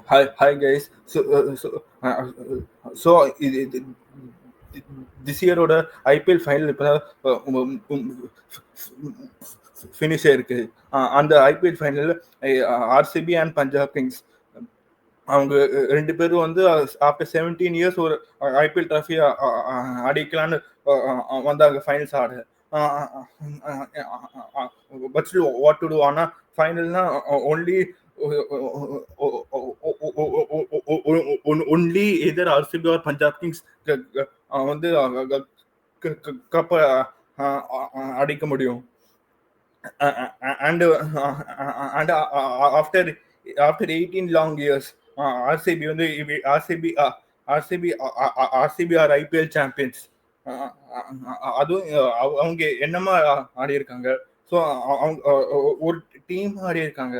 Hi guys. This year ஓட IPL final இப்போ finish ஆயிருக்கு. அந்த IPL final RCB and Punjab Kings அவங்க ரெண்டு பேரும் வந்து ஆஃப்டர் 17 இயர்ஸ் ஒரு ஐபிஎல் ட்ராஃபி அடிக்கலான்னு வந்தாங்க ஃபைனல்ஸ் ஆட. But what to do. ஆனால் ஃபைனல்னா only only either RCB or Punjab Kings வந்து கப்பை அடிக்க முடியும். And and after 18 long years RCB வந்து ஆர்சிபி ஆர் ஐபிஎல் சாம்பியன்ஸ். அதுவும் அவங்க என்னமா ஆடி இருக்காங்க. ஸோ அவங்க ஒரு டீம் ஆடி இருக்காங்க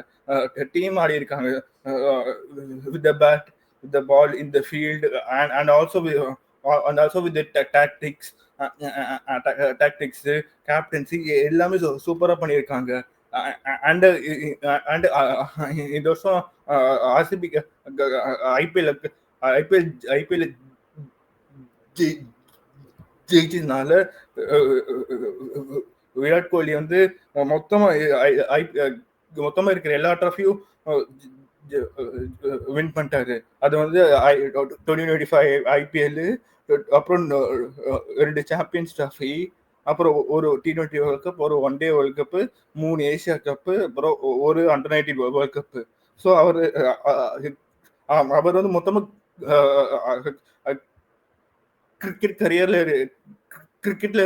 with the bat, with the ball in the field, and also with tactics, captaincy எல்லாமே சூப்பரா பண்ணியிருக்காங்க. அண்ட் அண்ட் இந்த வருஷம் ஆர்சிபி ஐபிஎல் ஐபிஎல் ஐபிஎல் ஜெயிச்சதுனால விராட் கோலி வந்து மொத்தமா இருக்கிற எல்லா ட்ராஃபியும் வின் பண்ணிட்டாரு. அது வந்து 2025 ஐபிஎல், அப்புறம் 2 சாம்பியன்ஸ் ட்ராஃபி, அப்புறம் ஒரு T20 வேர்ல்ட் கப், ஒரு one day world cup, 3 Asia cup, அப்புறம் ஒரு அண்டர் 19 வேர்ல்ட் கப். ஸோ அவர் வந்து மொத்தமா கிரிக்கெட்ல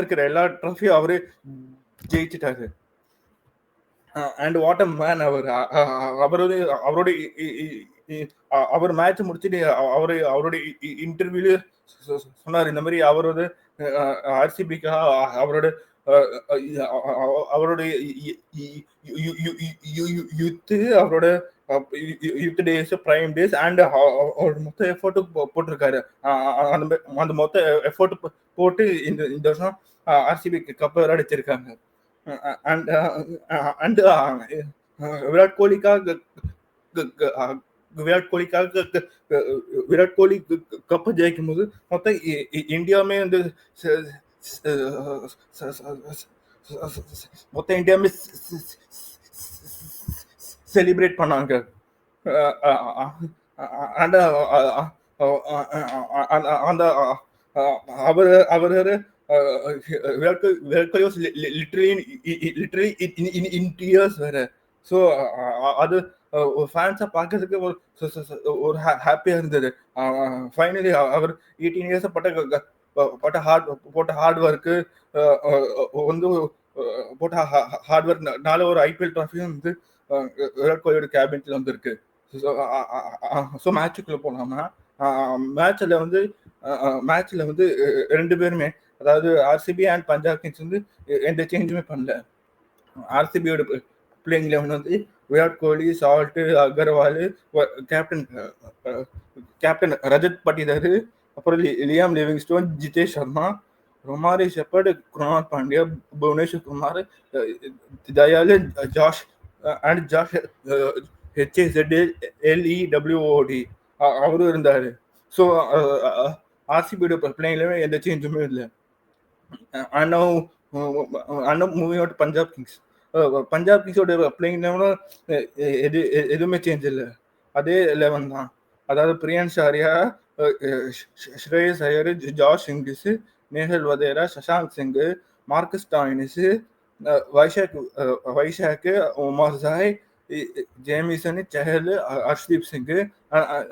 இருக்கிற எல்லா ட்ராஃபியும் அவரு ஜெயிச்சிட்டாரு. And what a man. அவர் மேட்ச் முடிச்சுட்டு அவருடைய இன்டர்வியூல சொன்னார் இந்த மாதிரி அவர் வந்து ஆர்சிபிக்காக அவரோட யூத்து, அவரோட youth days, prime days and மொத்த எஃபோர்ட்டும் போட்டிருக்காரு. அந்த மொத்த எஃபோர்ட் போட்டு இந்த வருஷம் ஆர்சிபி கப் அடிச்சிருக்காங்க. அண்ட் விராட் கோலிக்காக விராட் கோலி கப் ஜெயிக்கும் போது மொத்தம் இந்தியாவுமே வந்து செலிப்ரேட் பண்ணாங்க. அண்ட் அந்த அவர் Virat Kohli was literally in tears வேற. ஸோ அது ஃபேன்ஸை பார்க்கறதுக்கு ஒரு ஹாப்பியா இருந்தது. ஃபைனலி அவர் 18 இயர்ஸ் போட்ட ஹார்ட் ஒர்க்கு வந்து போட்ட ஹார்ட் ஒர்க்னால ஒரு ஐபிஎல் ட்ராஃபியும் வந்து விராட் கோலியோட கேபின்ல வந்திருக்கு. ஸோ மேட்சுக்குள்ள போனோம்னா மேட்ச்ல வந்து ரெண்டு பேருமே, அதாவது ஆர்சிபி அண்ட் பஞ்சாப் கிங்ஸ் வந்து எந்த சேஞ்சுமே பண்ணல. ஆர்சிபியோட பிளேயிங் லெவன் வந்து விராட் கோலி, சால்ட், அகர்வால், கேப்டன் ரஜத் பட்டிதார், அப்புறம் Liam Livingstone, Jitesh Sharma, Romario Shepherd, Krunal Pandya, Bhuvneshwar Kumar, Dayal, Josh HAZLEWOD அவரும் இருந்தாரு. ஸோ ஆர்சிபியோட பிளேயிங்ல எந்த சேஞ்சுமே இல்லை. Moving out Punjab Kings. Punjab கிங்ஸோட பிளேயிங் லெவனும் எதுவுமே சேஞ்ச் இல்லை, அதே 11 தான். அதாவது Priyansh Arya, Shreyas Iyer, Josh Inglis, Nehal Wadhera, Shashank Singh, Marcus Stoinis, Vyshak, Omarzai, Jamieson, Chahal, Arshdeep Singh.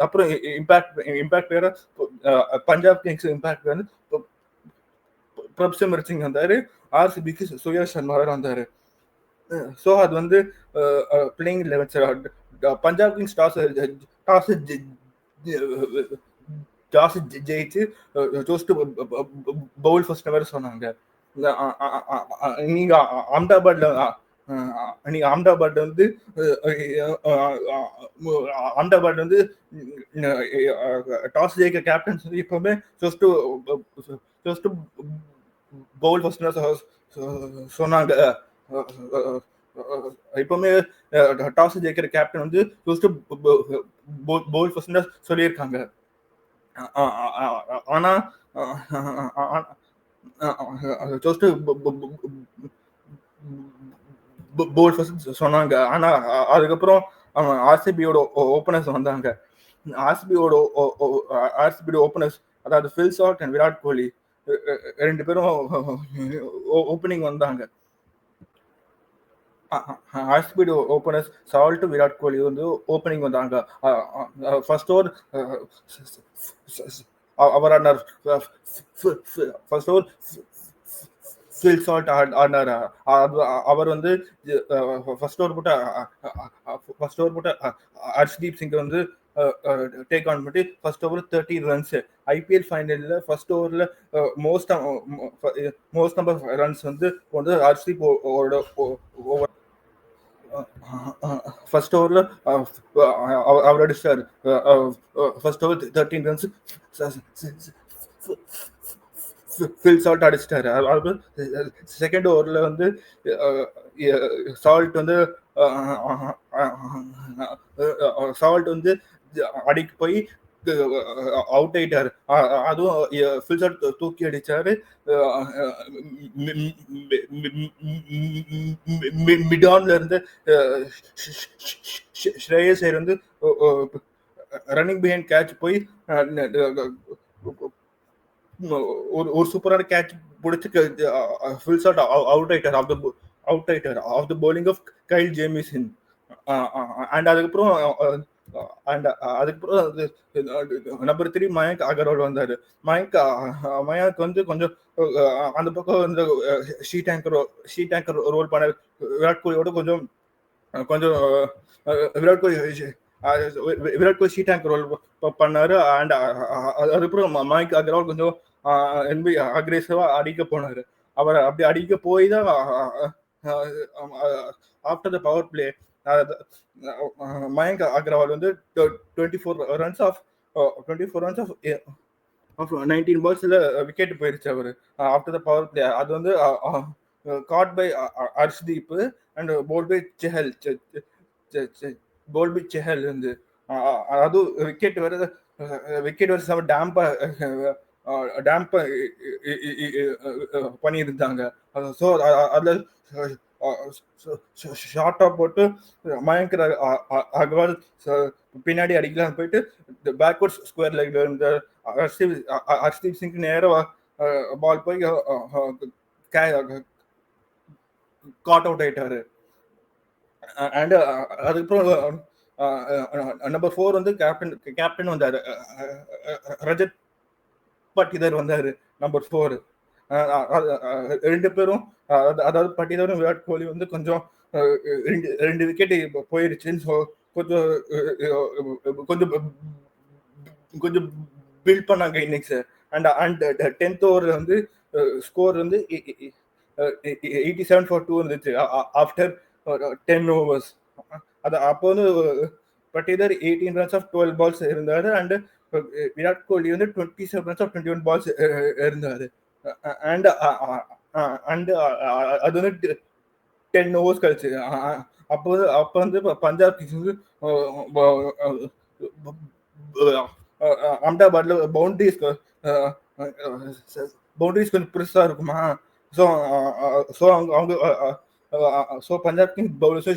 அப்புறம் இம்பாக்ட் வேற பஞ்சாப் கிங்ஸ் இம்பாக்ட் வந்து பிரப்சிமர் சிங் வந்தாரு, ஆர்சிபிக்கு சுயேஷ் சர்மா வந்தாரு. ஸோ அது வந்து playing eleven. Punjab Kings toss ஜெயிச்சு சூஸ் டு பவுல் ஃபர்ஸ்ட் வேற சொன்னாங்க. நீங்க அஹமதாபாத்ல வந்து டாஸ் ஜெயிக்க கேப்டன்ஸ் வந்து எப்பவுமே சூஸ் டு பவுல் ஃபர்ஸ்ட் சொன்னாங்க. எப்பவுமே டாஸ் ஜெயிக்கிற கேப்டன் வந்து போல் ஃபர்ஸ்ட் சொல்லியிருக்காங்க. ஆனா ஜஸ்ட் போல் ஃபர்ஸ்ட் சொன்னாங்க. ஆனா அதுக்கப்புறம் அவங்க ஆர்சிபியோட ஓப்பனர்ஸ் வந்தாங்க. ஆர்சிபியோட ஆர்சிபியோட ஓப்பனர்ஸ், அதாவது Phil Salt and Virat Kohli ரெண்டு பேரும் ஓப்பனிங் வந்தாங்க. RCB openers salt Virat Kohli வந்து ஓப்பனிங் வந்தாங்க. ஃபர்ஸ்ட் ஓவர் அவர் ஆடினார். ஃபர்ஸ்ட் ஓவர் ஃபில் சால்ட் ஆடினார். அவர் வந்து ஃபர்ஸ்ட் ஓவர் போட்டு ஹர்ஷ்தீப் சிங் வந்து டேக் ஆன் பண்ணி ஃபர்ஸ்ட் ஓவர் 30 ரன்ஸ். ஐபிஎல் ஃபைனல்ல ஃபர்ஸ்ட் ஓவர்ல மோஸ்ட் நம்பர் ரன்ஸ் வந்து ஹர்ஷ்தீப் ஓவர். ஃபர்ஸ்ட் ஓவர்ல அவர் அடிச்சார். First over 13 runs Phil Salt அடிச்சிட்டாரு. அதாவது செகண்ட் ஓவர்ல வந்து சால்ட் வந்து அடிக்கு போய் அவுட் ஆயிட்டாரு. அதுவும் ஃபில் சால்ட் தூக்கி அடிச்சாரு. மிடான்ல இருந்து ஸ்ரேயஸ் ஐயர் வந்து ரன்னிங் பிஹைண்ட் கேட்ச் போய் ஒரு சூப்பரான கேட்ச் பிடிச்சி ஃபுல் ஷாட் அவுட் ஆயிட்டார். Off the bowling off Kyle Jamieson. And அதுக்கப்புறம் நம்பர் 3 மயங்க் அகர்வால் வந்தாரு. மயங்க் வந்து கொஞ்சம் அந்த பக்கம் வந்து ஷீட் ஆங்கர் ரோல் பண்ண விராட் கோலியோட கொஞ்சம் Virat Kohli sheet anchor role பண்ணாரு. அண்ட் அதுக்கப்புறம் மயங்க் அகர்வால் கொஞ்சம் அக்ரெசிவா அடிக்க போனாரு. அவர் அப்படி அடிக்க போய் தான் after the power play Mayank Agarwal வந்து 24 ரன்ஸ் ஆஃப் 19 பால்ஸ்ல விக்கெட் போயிருச்சு அவரு ஆஃப்டர் த பவர் பிளே. அது வந்து caught by Arshdeep and bowled by Chahal வந்து அதுவும் விக்கெட் வேற செம டேம்ப பண்ணியிருந்தாங்க. ஸோ அதுல ஷார்ட்டா போட்டு மயங்க் அகர்வால் பின்னாடி அடிக்கலாம் போயிட்டு பேக்வர்ட் ஸ்கொயர் லெக்ல இருந்த ஹர்ஷ்தீப் சிங் நேரம் பால் போய் காட் அவுட் ஆயிட்டாரு. அண்ட் அதுக்கப்புறம் நம்பர் 4 வந்து கேப்டன் வந்தாரு. ரஜத் பட்டிதார் வந்தாரு நம்பர் 4. ரெண்டு பேரும் அதாவது பட்டிதாரும் விராட் கோலி வந்து கொஞ்சம் ரெண்டு விக்கெட் போயிருச்சு. ஸோ கொஞ்சம் கொஞ்சம் பில்ட் பண்ணாங்க இன்னிங்ஸ். அண்ட் 10th ஓவர் வந்து ஸ்கோர் வந்து 87-2 இருந்துச்சு ஆஃப்டர் 10 overs. அது அப்போ வந்து பட்டிதார் 18 ரன்ஸ் ஆஃப் 12 பால்ஸ் இருந்தாரு. அண்ட் விராட் கோலி வந்து 27 ரன்ஸ் ஆஃப் 21 பால்ஸ் இருந்தாரு. அண்ட் அது வந்து 10 overs கழிச்சு அப்போ வந்து பஞ்சாப் கிங்ஸ் வந்து அஹமதாபாத்ல பவுண்டரிஸ் கொஞ்சம் பெருசா இருக்குமா. ஸோ அவங்க பஞ்சாப் கிங்ஸ் பவுலர்ஸ்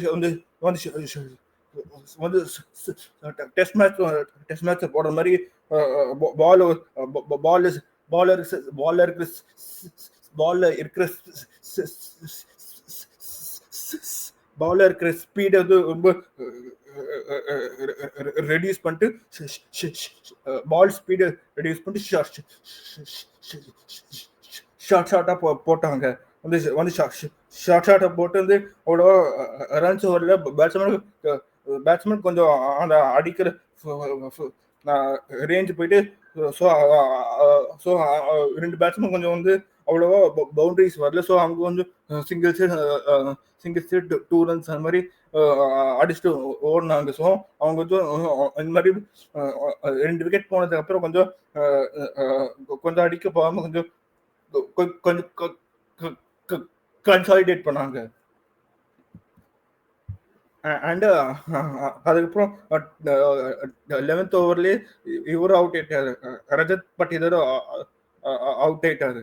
வந்து டெஸ்ட் மேட்ச் போடுற மாதிரி பால்ல இருக்கிற ஸ்பீடை வந்து ரொம்ப ரெடியூஸ் பண்ணிட்டு பால் ஸ்பீடு ரெடியூஸ் பண்ணிட்டு ஷார்ட்டா போட்டாங்க. வந்து ஷார்ட்டா போட்டு வந்து அவ்வளோ ரன்ஸ் வரல. பேட்ஸ்மேன் கொஞ்சம் அந்த அடிக்கிற ரேஞ்ச் போயிட்டு ஸோ ரெண்டு பேட்ஸ்மேன் கொஞ்சம் வந்து அவ்வளோவா பவுண்டரிஸ் வரல. ஸோ அவங்க கொஞ்சம் சிங்கிள்ஸ் 2 ரன்ஸ் அந்த மாதிரி அடிச்சுட்டு ஓடினாங்க. ஸோ அவங்க கொஞ்சம் இந்த மாதிரி 2 விக்கெட் போனதுக்கு அப்புறம் கொஞ்சம் அடிக்க போகாம கொஞ்சம் கன்சாலிடேட் பண்ணாங்க. அண்ட் அதுக்கப்புறம் 11th ஓவர்லயே இவரு அவுட் ஆயிட்டாரு, ரஜத் பட்டிதார் அவுட் ஆயிட்டாரு.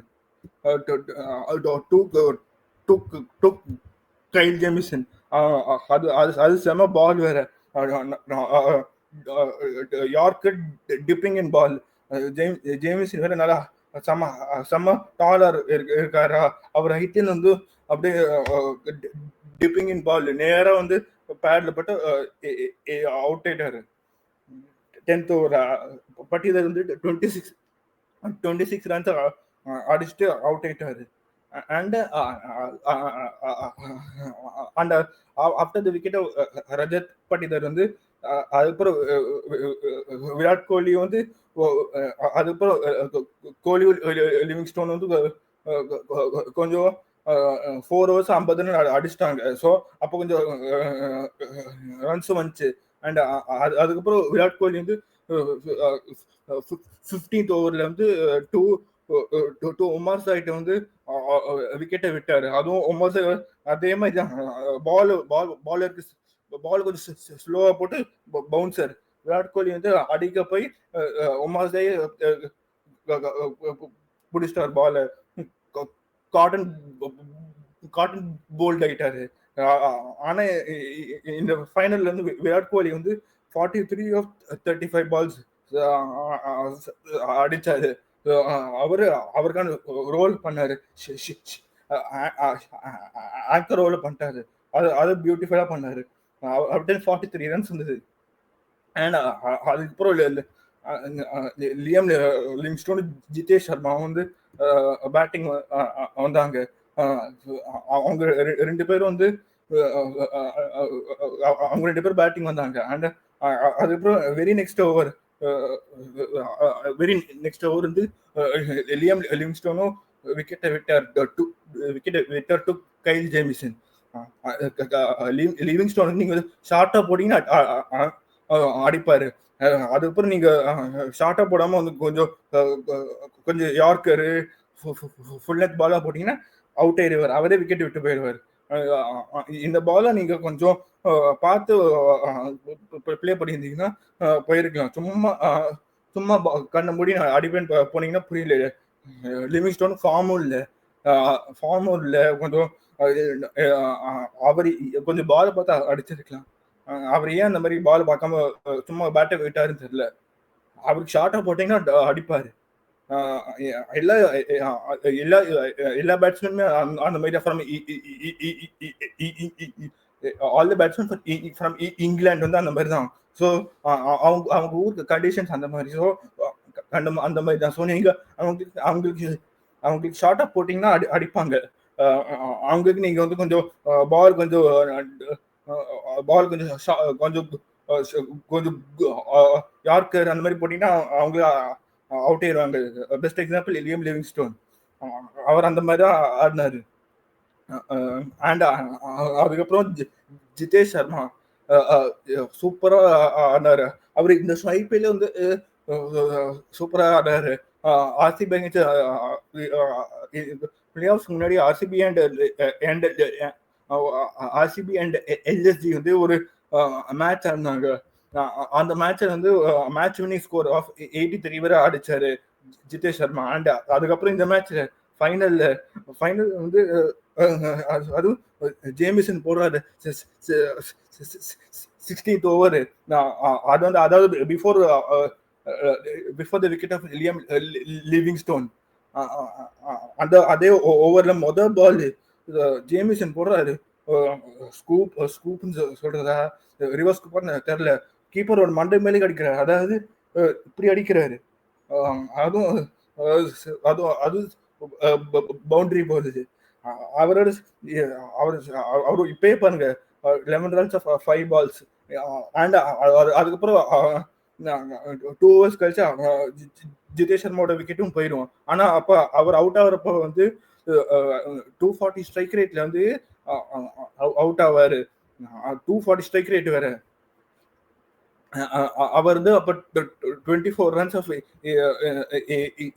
டு கைல் ஜெமிசன், அது அது அது செம பால் வேற, யார்க்கர் டிப்பிங் இன் பால். ஜேமிசன் வேற நல்லா செம்ம செம்ம டாலர் இருக்காரா, அவர் ஹைட்டின் வந்து அப்படியே டிப்பிங் இன் பால் நேரா வந்து பேட்ல பட்டு அவுட் ஆயிட்டாரு. 10th ஓவர் பட்டியல வந்து 26 ரன்ஸ் அடிச்சுட்டு அவுட் ஆயிட்டாரு. And and after the wicket Rajat Patidar வந்து அதுக்கப்புறம் விராட் கோலி வந்து அதுக்கப்புறம் கோலி லிவிங்ஸ்டோன் வந்து கொஞ்சம் 4 overs 50 run அடிச்சிட்டாங்க. ஸோ அப்போ கொஞ்சம் ரன்ஸும் வந்துச்சு. அண்ட் அதுக்கப்புறம் விராட் கோலி வந்து 15th ஓவர்ல வந்து டூ உமர் சாய்ட்ட வந்து விக்கெட்டை விட்டாரு. அதுவும் உமர் சாய் அதே மாதிரி தான், பால் கொஞ்சம் ஸ்லோவா போட்டு பவுன்சர். விராட் கோலி வந்து அடிக்க போய் உமர் சாய் பிடிச்சிட்டார் பால், காட்டன் காட்டன் போல்ட் ஆயிட்டாரு. ஆனா இந்த ஃபைனல்ல வந்து விராட் கோலி வந்து 43 of 35 பால்ஸ் அடிச்சாரு. அவருக்கான ரோல் பண்ணாரு, ஆங்கர் ரோல் பண்ணிட்டாரு. அது பியூட்டிஃபுல்லா பண்ணாரு. அப்படியே 43 ரன்ஸ் வந்தது. அண்ட் அதுக்கப்புறம் லியம் லிவிங்ஸ்டோன், ஜிதேஷ் சர்மா வந்து பேட்டிங் வந்தாங்க. அவங்க ரெண்டு பேரும் வந்து அவங்க ரெண்டு பேரும் பேட்டிங் வந்தாங்க. அண்ட் அதுக்கப்புறம் வெரி நெக்ஸ்ட் ஓவர் வந்து லியம் லிவிங்ஸ்டோனும் விக்கெட்டை விட்டார் டு கைல் ஜேமிசன். லிவிங்ஸ்டோன் நீங்க ஷார்ட்டா போட்டீங்கன்னா அடிப்பாரு. அதுக்கப்புறம் நீங்க ஷார்ட்டா போடாம வந்து கொஞ்சம் யார்க்கரு ஃபுல் லென்த் பாலா போட்டீங்கன்னா அவுட் ஆயிடுவார், அவரே விக்கெட் விட்டு போயிடுவார். இந்த பாலை நீங்க கொஞ்சம் பார்த்து பிளே பண்ணியிருந்தீங்கன்னா போயிருக்கலாம். சும்மா சும்மா கண்ண மூடி அடிப்பேன் போனீங்கன்னா புரியல. லிவிங்ஸ்டோன் ஃபார்மும் இல்லை கொஞ்சம். அவர் கொஞ்சம் பால் பார்த்தா அடிச்சிருக்கலாம். அவர் ஏன் அந்த மாதிரி பால் பார்க்காம சும்மா பேட்டை விட்டாருன்னு தெரியல. அவருக்கு ஷார்ட்டா போட்டீங்கன்னா அடிப்பாரு. எல்லா எல்லா எல்லா பேட்ஸ்மேனுமே அந்த மாதிரி from all the batsman from England வந்து அந்த மாதிரி தான். ஸோ அவங்க ஊருக்கு கண்டிஷன்ஸ் அந்த மாதிரி. ஸோ அந்த மாதிரி தான். ஸோ நீங்க அவங்களுக்கு ஷார்ட்டா போட்டீங்கன்னா அடிப்பாங்க. அவங்களுக்கு நீங்க வந்து கொஞ்சம் பால் கொஞ்சம் கொஞ்சம் கொஞ்சம் யார்க்கர் அந்த மாதிரி போட்டீங்கன்னா அவங்க அவுட் ஆயிடுவாங்க. பெஸ்ட் எக்ஸாம்பிள் லியம் லிவிங்ஸ்டோன், அவர் அந்த மாதிரி தான் ஆடினாரு. அண்ட் அதுக்கப்புறம் ஜிதேஷ் சர்மா சூப்பரா ஆடினாரு. அவர் இந்த ஐபிஎல்ல வந்து சூப்பரா ஆடினாரு. ஆர்சிபி பிளே ஆஃப்ஸ் முன்னாடி ஆர்சிபி அண்ட் எல்எஸ்ஜி வந்து ஒரு மேட்ச் ஆடினாங்க. அந்த மேட்ச்ல வந்து மேட்ச் வின்னிங் ஸ்கோர் ஆஃப் 83 வரை அடிச்சாரு ஜிதேஷ் சர்மா. அண்ட் அதுக்கப்புறம் இந்த மேட்ச்ல ஃபைனல் வந்து அதுவும் ஜேமிசன் போடுறாரு 16th ஓவர். அது வந்து அதாவது before the wicket of Livingstone. அதே ஓவர்ல மொதல் பால் ஜேமிசன் போடுறாரு. ஸ்கூப்னு சொல்றதா ரிவர்ஸ் ஸ்கூப்னு தெரியல, கீப்பரோட மண்டை மேலே அடிக்கிறாரு. அதாவது இப்படி அடிக்கிறாரு. அதுவும் அது பவுண்டரி போகுது. அவரோட அவரு இப்பயே பாருங்க 11 runs of 5 balls. அண்ட் அதுக்கப்புறம் 2 overs கழிச்சு ஜிதேஷ் சர்மாவோட விக்கெட்டும் போயிடும். ஆனா அப்ப அவர் அவுட் ஆகிறப்ப வந்து 240 ஸ்ட்ரைக் ரேட்ல வந்து அவுட் ஆவாரு. 240 ஸ்ட்ரைக் ரேட் வேற. அவர் வந்து அப்ப 24 runs of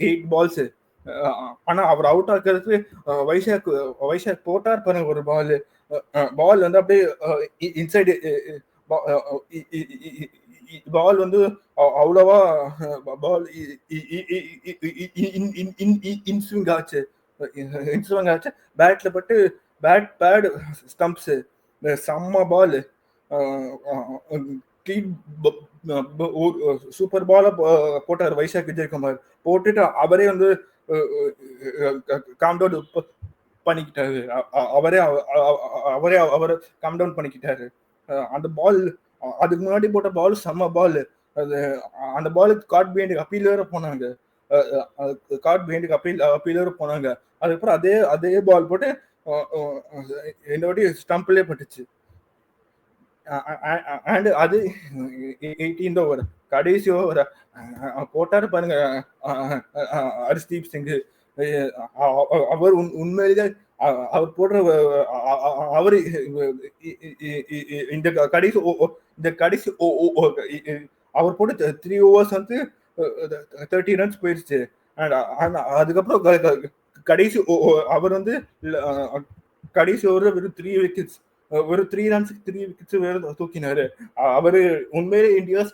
8 balls. ஆனா அவர் அவுட் ஆக்குறதுக்கு வைஷாக் போட்டார் பாருங்க ஒரு பால். பால் வந்து அப்படியே இன்சைடு பால் வந்து அவ்வளவா பால் இன்ஸ்விங் ஆச்சு, இன்ஸ்விங் ஆச்சு, பேட்ல பட்டு பேட் பேட் ஸ்டம்ப்ஸ், செம்ம பால், சூப்பர் பால போட்டார் வைசாக் விஜயகுமார். போட்டுட்டு அவரே வந்து காம் டவுன் பண்ணிக்கிட்டாரு. அவரே அவரே அவரை கம் டவுன் பண்ணிக்கிட்டாரு. அந்த பால், அதுக்கு முன்னாடி போட்ட பால் செம்ம பால். அது அந்த பாலுக்கு காட் பிஹைண்ட் அப்பீல் வேற போனாங்க, காட் பிஹைண்ட் அப்பீல் வேற போனாங்க. அதுக்கப்புறம் அதே அதே பால் போட்டு இந்த வாட்டி ஸ்டம்ப்லயே பட்டுச்சு. அண்ட் அது 18th ஓவர், கடைசி ஓவர் போட்டாரு பாருங்க ஹர்ஷ்தீப் சிங். அவர் உண்மையிலேயே அவர் போடுற அவர் இந்த கடைசி இந்த கடைசி அவர் போட்டு 3 overs வந்து 30 runs போயிருச்சு. அதுக்கப்புறம் கடைசி அவர் வந்து கடைசி ஓவர்ல வெறும் 3 wickets, ஒரு 3 ரன்ஸ்க்கு 3 விக்கெட்ஸ் வேற தூக்கினாரு. அவரு உண்மையிலே India's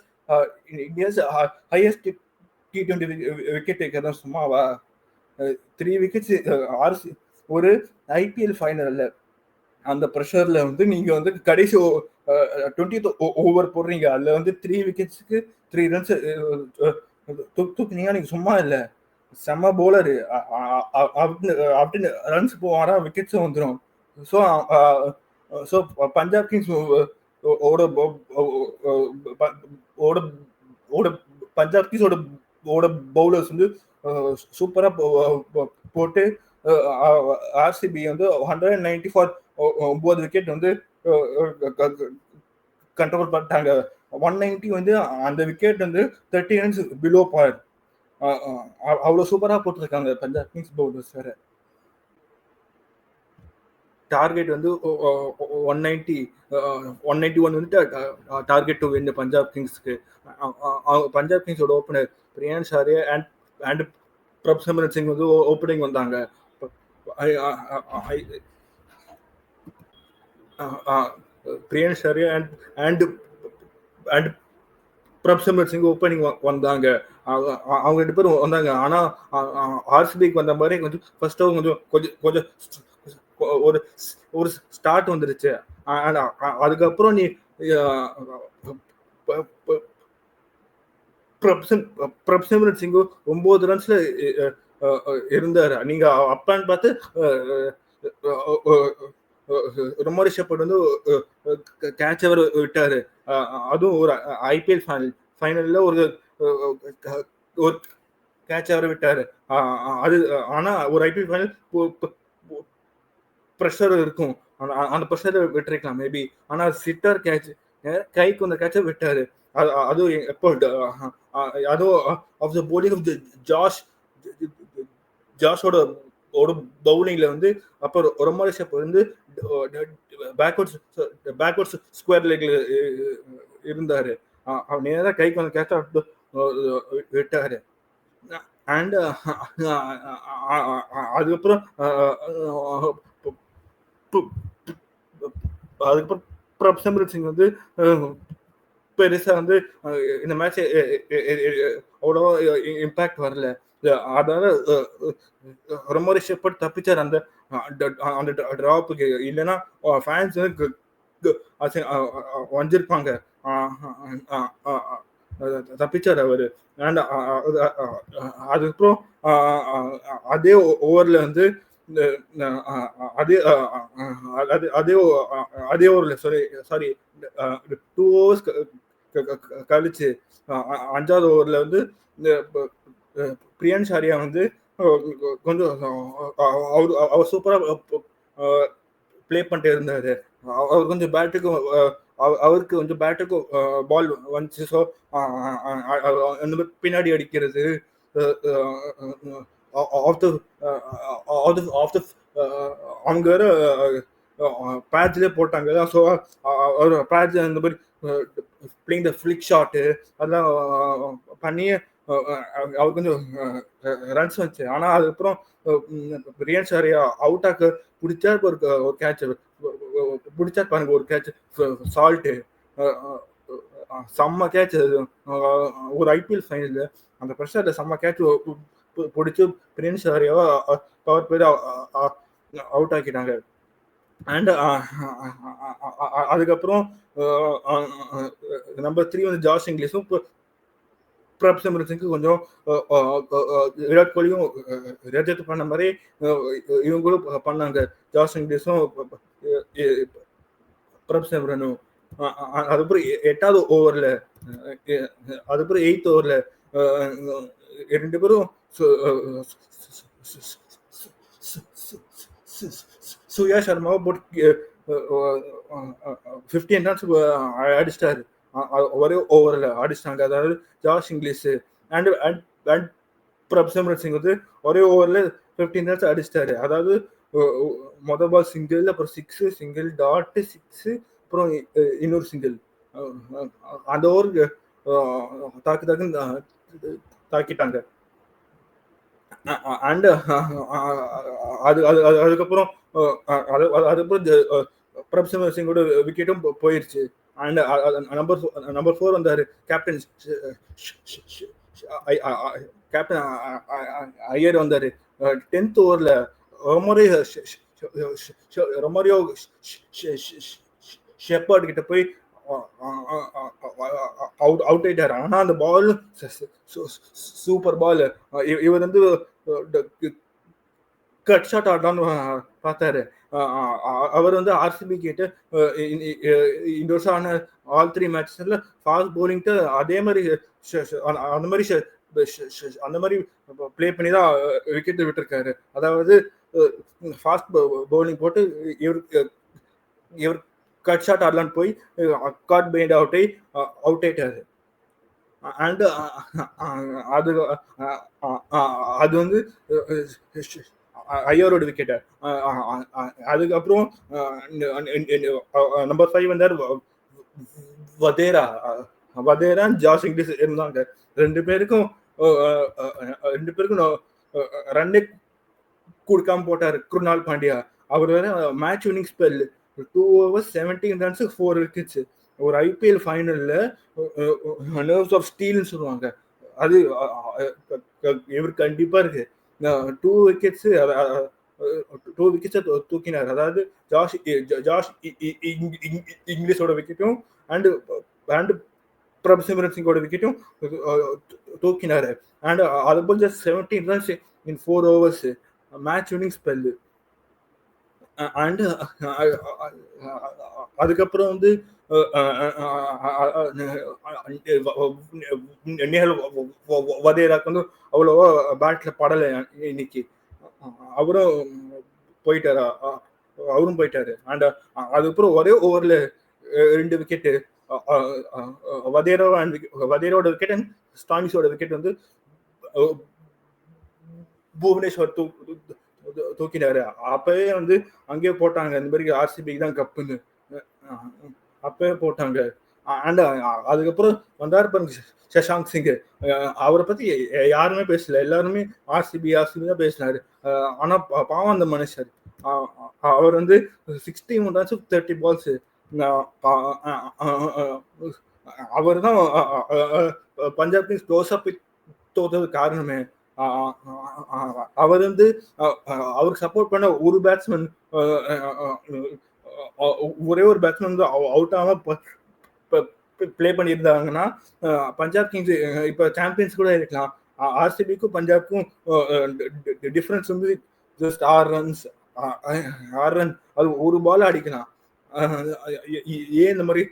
highest T20 wicket taker தான், சும்மாவா? 3 விக்கெட்ஸ் ஒரு ஐபிஎல் ஃபைனல்ல அந்த ப்ரெஷர்ல வந்து நீங்க வந்து கடைசி 20th ஓவர் போடுறீங்க, அதுல வந்து 3 விக்கெட்ஸ்க்கு 3 ரன்ஸ் தூக்குனீங்க, நீங்க சும்மா இல்ல, செம்ம போலரு. அப்படின்னு ரன்ஸ் போவாரா, விக்கெட்ஸும் வந்துடும். ஸோ பஞ்சாப் கிங்ஸ் ஓட பஞ்சாப் கிங்ஸோட பவுலர்ஸ் வந்து சூப்பரா போட்டு ஆர்சிபி வந்து 194 9 விக்கெட் வந்து கண்ட்ரோல் பண்ணிட்டாங்க. 190 வந்து அந்த விக்கெட் வந்து 30 ரன்ஸ் பிலோ பார். அவ்வளவு சூப்பரா போட்டிருக்காங்க பஞ்சாப் கிங்ஸ் பவுலர்ஸ் வேற. டார்கெட் வந்து 191 வந்துட்டு டார்கெட் டு வின் பஞ்சாப் கிங்ஸ்க்கு. பஞ்சாப் கிங்ஸோட ஓப்பனர் பிரியான்ஷ் ஆர்யா அண்ட் பிரப்சிம்ரன் சிங் வந்து ஓப்பனிங் வந்தாங்க. பிரியான்ஷ் ஆர்யா அண்ட் பிரப்சிம்ரன் சிங் ஓப்பனிங் வந்தாங்க. அவங்க 2 பேரும் வந்தாங்க. ஆனா ஆர்சிபிக்கு வந்த மாதிரி கொஞ்சம் ஃபர்ஸ்ட் கொஞ்சம் கொஞ்சம் ஒரு ஒரு ஸ்டார்ட் வந்துருச்சு. அதுக்கப்புறம் நீ பிரப்சிம்ரன் சிங் 9 ரன்ஸ்ல இருந்தாரு. நீங்க அப்பான்னு பார்த்து ரொமாரி ஷெப்பர்ட் வந்து கேட்ச் அவர் விட்டாரு. அதுவும் ஒரு ஐபிஎல் ஃபைனல்ல ஒரு கேட்ச் அவர் விட்டாரு. அது ஆனா ஒரு ஐபிஎல் ஃபைனல் ப்ரெஷர் இருக்கும், அந்த ப்ரெஷரை விட்டுருக்கலாம் மேபி. ஆனா சிட்டர் கேட்ச், கைக்கு வந்த கேட்சை விட்டாரு. அதுவும் எப்போ அதுவும் ஆஃப் த போலிங் ஆஃப் ஜாஷோட ஒரு பவுலிங்ல வந்து அப்போ ரொமாரி ஷெப்பர்ட் வந்து பேக்வர்ட்ஸ் ஸ்கொயர் லெக்ல இருந்தாரு. நேரா கைக்கு வந்த கேட்சை விட்டாரு. அண்ட் அதுக்கப்புறம் பிரப்சிம்ரன் சிங் வந்து பெருசா வந்து இந்த மேட்ச் அவ்வளவா இம்பாக்ட் வரல. அதனால ரொமாரி ஷெப்பர்ட் தப்பிச்சார் அந்த டிராப்புக்கு. இல்லைன்னா ஃபேன்ஸ் வந்து வஞ்சிருப்பாங்க. தப்பிச்சார் அவரு. அண்ட் அதுக்கப்புறம் அதே ஓவர்ல வந்து அதே ஓவர்ல சாரி 2 overs கழிச்சு 5வது ஓவர்ல வந்து பிரியான்ஷ் ஆர்யா வந்து கொஞ்சம் அவர் சூப்பரா பிளே பண்ணிட்டு இருந்தாரு. அவர் கொஞ்சம் பேட்டுக்கும் அவருக்கு கொஞ்சம் பேட்டுக்கும் பால் வந்துச்சு. ஸோ பின்னாடி அடிக்கிறது அவங்க வேற பேட்ச்லேயே போட்டாங்க. ஸோ அவர் பேட்ச் இந்த மாதிரி பிளேயிங் த ஃபிளிக் ஷாட்டு அதெல்லாம் பண்ணி அவருக்கு கொஞ்சம் ரன்ஸ் வந்துச்சு. ஆனால் அதுக்கப்புறம் பிரியான்ஷ் ஆர்யா அவுட் ஆக்க பிடிச்சா ஒரு கேட்ச் பிடிச்சா பாருங்க ஒரு கேட்ச் சால்ட்டு, செம்ம கேட்ச். ஒரு ஐபிஎல் ஃபைனல் அந்த ப்ரெஷர்ல செம்ம கேட்ச் பிடிச்சி பிரின்ஸ் ஆரியாவை பவர் பிளேயர் அவுட் ஆக்கிட்டாங்க. அண்ட் அதுக்கப்புறம் நம்பர் 3 வந்து ஜாஷ் இங்கிலீஷும் பிரப் சிம்ரன் சிங்க்கு கொஞ்சம் விராட் கோலியும் ரஜத் பண்ண மாதிரி இவங்களும் பண்ணாங்க. ஜாஷ் இங்கிலீஷும் பிரப் சிம்ரனும். அதுக்கப்புறம் 8வது ஓவர்ல, அதுக்கப்புறம் 8th ஓவர்ல 2 பேரும் சூர்யா சர்மாவை போட்டு 15 ரன்ஸ் அடிச்சிட்டாரு ஒரே ஓவரில் அடிச்சிட்டாங்க. அதாவது Josh Inglis and and Prabhsimran Singh வந்து ஒரே ஓவரில் 15 ரன்ஸ் அடிச்சிட்டாரு. அதாவது மொதல் பால் சிங்கிள், அப்புறம் 6, சிங்கிள் டாட் 6, அப்புறம் இன்னொரு சிங்கிள். அந்த ஓவர் தாக்கிட்டாங்க. அண்ட் அதுக்கப்புறம் பிரப் சிம்ரன் சிங்கோட விக்கெட்டும் போயிருச்சு. அண்ட் நம்பர் 4 வந்தாரு கேப்டன் ஐயர் வந்தாரு 10th ஓவர்ல. ரொமாரியோ ஷெப்பர்ட் கிட்ட போய் அவுட் ஆயிட்டாரு. ஆனா அந்த பால் சூப்பர் பால். இவர் வந்து கட் ஷாட் ஆடலான்னு பார்த்தாரு. அவர் வந்து ஆர்சிபி கிட்ட இந்த வருஷம் ஆன ஆல் 3 மேட்சஸ்ல ஃபாஸ்ட் பவுலிங்ட்டு அதே மாதிரி அந்த மாதிரி பிளே பண்ணி தான் விக்கெட் விட்டுருக்காரு. அதாவது ஃபாஸ்ட் பவுலிங் போட்டு இவர் கட் ஷாட் ஆடலான்னு போய் காட் பெயிண்ட் அவுட் ஆயிட்டாரு. அண்ட் அது வந்து ஐயரோட விக்கெட். அதுக்கப்புறம் நம்பர் 5 வந்தார் வதேரா ஜாஷ் இங்கிலீஷ் இருந்தாங்க. ரெண்டு பேருக்கும் ரன்னே கொடுக்காம போட்டாரு குருநாள் பாண்டியா. அவர் வேற match winning spell 2 overs 17 runs 4 wickets. ஒரு ஐபிஎல் ஃபைனல்ல நர்வ்ஸ் ஆஃப் ஸ்டீல்னு சொல்லுவாங்க, அது இவர் கண்டிப்பா இருக்கு. 2 wickets தூக்கினார். அதாவது ஜாஷ் இங்கிலீஷோட விக்கெட்டும் அண்ட் பிரப் சிம்ரன் சிங்கோட விக்கெட்டும் தூக்கினாரு. அண்ட் அது போல் 17 runs in 4 overs match winning spell. And அதுக்கப்புறம் வந்து வதேராக்கு வந்து அவ்வளோவா பேட்ல படலை இன்னைக்கு. அவரும் போயிட்டாரு. அண்ட் அதுக்கப்புறம் ஒரே ஓவர்ல 2 விக்கெட்டு வதேராவோட விக்கெட் அண்ட் ஸ்டானிஷோட விக்கெட் வந்து புவனேஸ்வர் தூக்கினாரு. அப்பவே வந்து அங்கேயே போட்டாங்க இந்த மாதிரி ஆர்சிபிக்கு தான் கப்புன்னு அப்பவே போட்டாங்க. அண்ட் அதுக்கப்புறம் வந்தாரு பாருங்க சஷாங்க் சிங். அவரை பத்தி யாருமே பேசல, எல்லாருமே ஆர்சிபி தான் பேசினாரு. ஆனா பாவம் அந்த மனுஷர். அவர் வந்து 61 runs 30 balls. அவர் தான் பஞ்சாப் கிங்ஸ் க்ளோஸ் அப் தோத்தது காரணமே. அவர் வந்து அவருக்கு சப்போர்ட் பண்ண ஒரு பேட்ஸ்மேன், ஒரே ஒரு பேட்ஸ்மேன் வந்து அவுட் ஆகாம பிளே பண்ணியிருந்தாங்கன்னா பஞ்சாப் கிங்ஸ் இப்ப சாம்பியன்ஸ் கூட இருக்கலாம். ஆர்சிபிக்கும் பஞ்சாப்க்கும் டிஃபரன்ஸ் வந்து ஜஸ்ட் 6 runs. அது ஒரு பால் அடிக்கலாம். ஏன் இந்த மாதிரி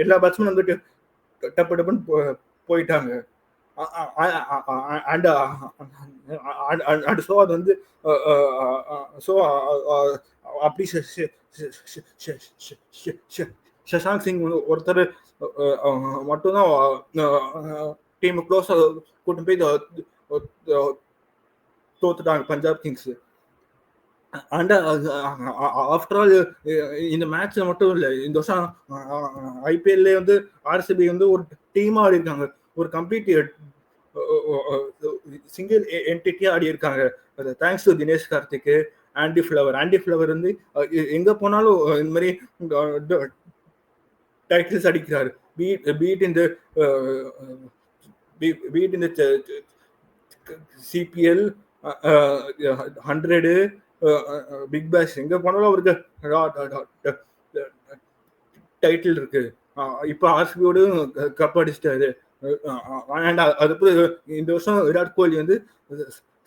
எல்லா பேட்ஸ்மேன் வந்துட்டு டப்புன்னு போயிட்டாங்க. அண்ட் ஸோ அது வந்து அப்படி சஷாங்க் சிங் ஒருத்தர் மட்டும்தான் டீம் க்ளோஸ் கூட்டு போய் தோத்துட்டாங்க Punjab Kings. And after all இந்த மேட்ச்ல மட்டும் இல்லை, இந்த வருஷம் ஐபிஎல்ல வந்து ஆர்சிபி வந்து ஒரு டீமா ஆடி இருக்காங்க, ஒரு கம்ப்ளீட் சிங்கிள் என்டிட்டியா ஆடி இருக்காங்க. Thanks to Dinesh Karthik aunty flower வந்து எங்க போனாலும் இந்த மாதிரி டைட்டில்ஸ் அடிக்கிறாரு. பீட் இந்த பீட் இந்த சிபிஎல் 100 பிக் பேஷ் எங்க போனாலும் அவருக்கு டைட்டில் இருக்கு. இப்போ ஆர்சிபியோட கப் அடிச்சிட்டாரு. அதுக்கப்புறம் இந்த வருஷம் விராட் கோலி வந்து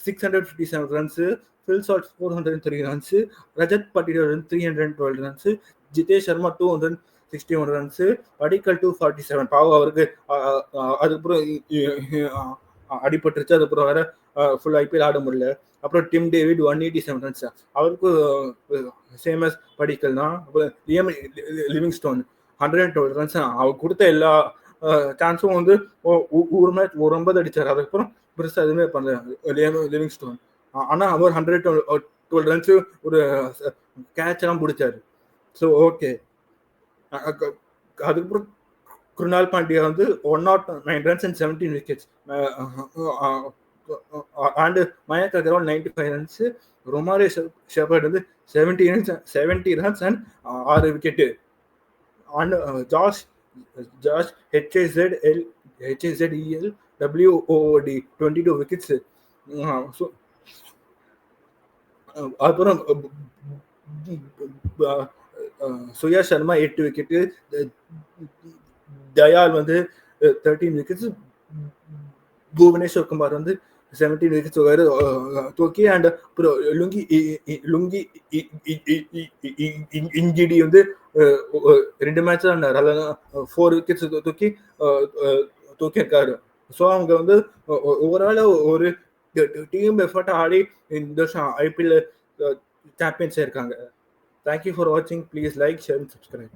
657 runs, Phil Salt 403 runs, Rajat Patidar 312 runs, Jitesh Sharma 261 runs, Padikkal 247. பாவம் அவருக்கு அதுக்கப்புறம் அடிபட்டுருச்சு. அதுக்கப்புறம் வேற ஃபுல் ஐபிஎல் ஆட முடியல. அப்புறம் டிம் டேவிட் 187 ரன்ஸ், அவருக்கு சேம் அஸ் படிக்கல் தான். அப்புறம் லிவிங்ஸ்டோன் 112 ரன்ஸ். அவர் கொடுத்த எல்லா சான்ஸும் வந்து ஒரு மேட்ச் ஒரு 50 அடிச்சார். அதுக்கப்புறம் பெருசா எதுவுமே பண்ணல லிவிங்ஸ்டோன். ஆனா அவர் 112 ரன்ஸ் ஒரு கேட்ச் எல்லாம் பிடிச்சாரு. So okay. அதுக்கப்புறம் குருணால் பாண்டியா வந்து 109 runs and 17 wickets. And Mayank Agarwal 95 runs. Romare Shepherd வந்து 70 runs and 6 wicket. And Josh HAZEL WOOD 22 wickets. So அப்புறம் சுயா சர்மா 8 wicket, தயால் வந்து 13 wickets, புவனேஸ்வர் குமார் வந்து 17 wickets தூக்கி. அண்ட் அப்புறம் லுங்கி இன்ஜிடி வந்து 2 மேட்ச் 4 wickets தூக்கி இருக்காரு. ஸோ அவங்க வந்து ஓவரால் ஒரு டீம் எஃபர்ட் ஆடி இந்த வருஷம் ஐபிஎல் சாம்பியன்ஸ் இருக்காங்க. Thank you for watching. Please like, share and subscribe.